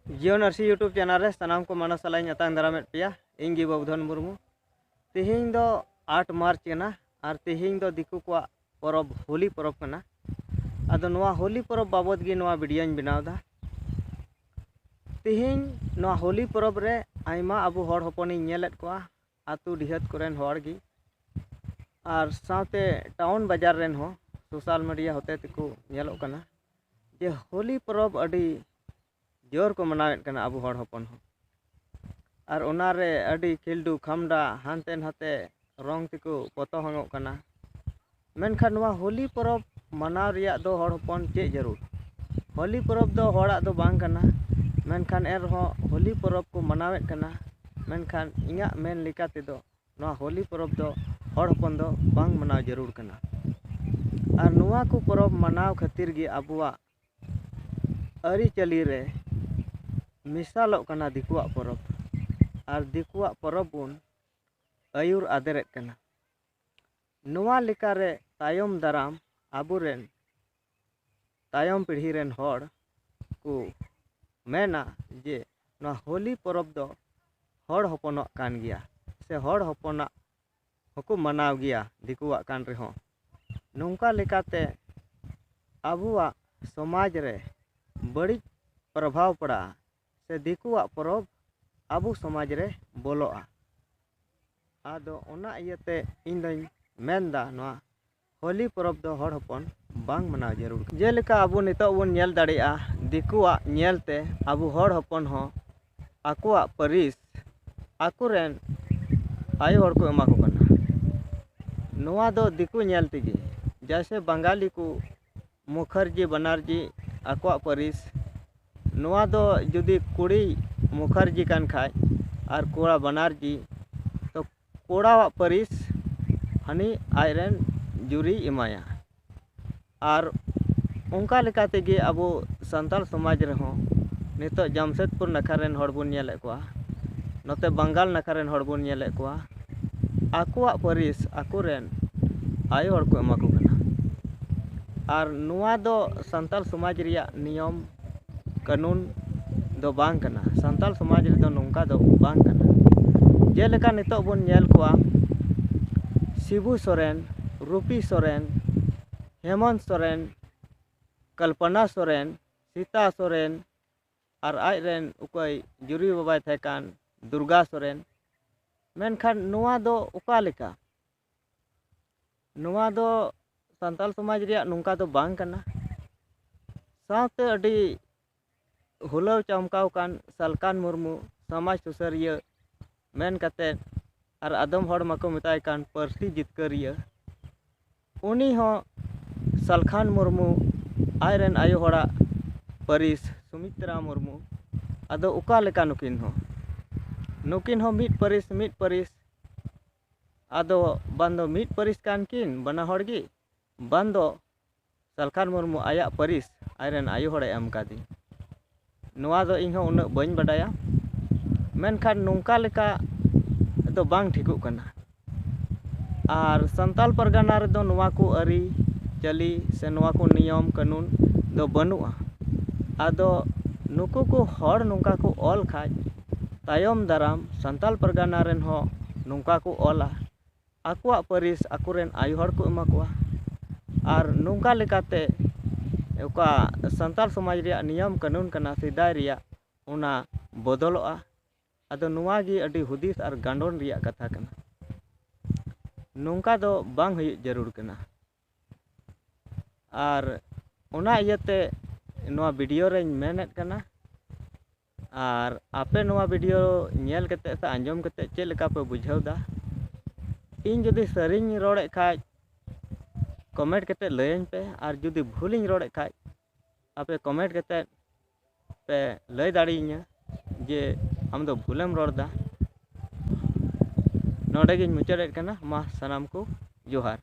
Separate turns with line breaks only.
जियो नर्सी YouTube channel रे सानाम को मानस saline अतांग दारामेट पिया इंगी बबधन मुर्मू तिहिंग दो 8 मार्च केना और तिहिंग दो दिकु को परब होली परब कना आदो नोआ होली परब बाबद गे नोआ वीडियो बनावदा तिहिंग नोआ होली परब रे आइमा अबु हर हपनी नेलेट को आतु डिहत कोरेन हर गी और साथे टाउन बाजार रेन हो सोशल मीडिया होते तको नेलोक कना जे होली परब अडी जोर को मनावेत कना अबु हर हपन हो और ओनारे अडी खिल्डू खमडा हानते नाते रंग तको पतो हंगोक कना मेनखान नोआ होली परब मनाव रिया दो हर हपन चे जरूर होली परब दो हड़ा दो बांग कना मेनखान एर हो होली परब को मनावेत कना मेनखान इङा मेन लिका तेदो नोआ होली परब दो हर हपन दो बांग मनाव जरूर कना और नोआ को परब मनाव खातिर गे अबुआ अरी चली रे मिसालोक कना दिकुआ परब और दिकुआ परब बुन आयुर आदरेत कना नोआ लेका रे तायम दाराम आबुरेन तायम पीढ़ी रेन हर को मेना जे नोआ होली परब दो हर हपनक कान गिया से हर हपना हको मनाव गिया दिकुआ कान रे हो नोंका लेकाते आबुआ समाज रे बड़ी प्रभाव पड़ा से दिकुआ परब आबु समाज रे बोलोआ आदो ओना इयते इन दई मेनदा नोआ होली परब दो हर हपन बांग मनाव जरूर जेलेका आबु नितो बन नेल दाड़िया दिकुआ नेलते आबु हर हपन हो आकुआ परिस आकुरेन आयो हर को एमा को कना नोआ दो दिकु नेल तिगी जैसे बंगाली को मुखर्जी बनर्जी आकुआ परिस नोआ दो जुदी कुड़ी मुखर्जी कान खाय और कोड़ा बनर्जी तो कोड़ा परिस हनी आयरन जुरी इमाया और उनका लेका तेगे अबो संताल समाज रहो नितो जमशेदपुर नखारेन हर बुन नेले कोआ नोते बंगाल नखारेन हर बुन नेले कोआ आकुआ परिस आकुरेन आयो हर को एमा को कना और नोआ दो संताल समाज रिया नियम कानून दो बांग कना संताल समाज रे दो नोंका दो बांग कना जेलेका नितो बन नेल कोआ शिबू सोरेन रूपी सोरेन हेमंत सोरेन कल्पना सोरेन सीता सोरेन और आजरेन उकय जुरी बाबाय थेकान दुर्गा सोरेन मेनखान नोआ दो उका लेका नोआ दो संताल समाज रिया नोंका दो बांग कना साथे अडी हुलाव चमकाव कान सलकान मुर्मू समाज सुसरिया मेन कते और आदम हड़ माको मेताय कान पार्सी जितकरिया उनी हो सलखान मुर्मू आयरन आयो हड़ा परिस सुमित्रा मुर्मू आदो उका लेका नुकिन हो मिट परिस आदो बांदो मिट परिस कान किन बना हड़गी बांदो सलखान मुर्मू आया परिस आयरन आयो हड़ा एम कादी नोआ दो इन उन बन बडाया मेनखान नोंका लेका दो बांग ठिकुक कना और संताल परगना रे दो नोआ को अरी चली से नोआ को नियम कानून दो बनुआ आदो नुकु को हर नोंका को ऑल खाज तायम दाराम संताल परगना रेन हो नोंका को ऑला आकुआ परिस आकुरेन आयु हर को एमा कोआ और नोंका लेकाते उका संताल समाज रिया नियम कानून कना सिदाय रिया उना बदलोआ आदो नोआ गी अडी हुदिस और गांडोन रिया कथा कना नोंका दो बांग हुई जरूर कना और उना इयते नोआ वीडियो रे मेनेत कना और आपे नोआ वीडियो नेल कते से आंजम कते चे लेका पे बुझावदा इन जदि सरिኝ रोड़े खाज कमेंट कते लयन पे और जुदी भूलिኝ रोड़े खाज आपे कमेंट कते पे लय दाड़िña जे हम दो भूलेम रोड़दा नोडे गिñ मुचारेत कना मा सनाम को जोहार।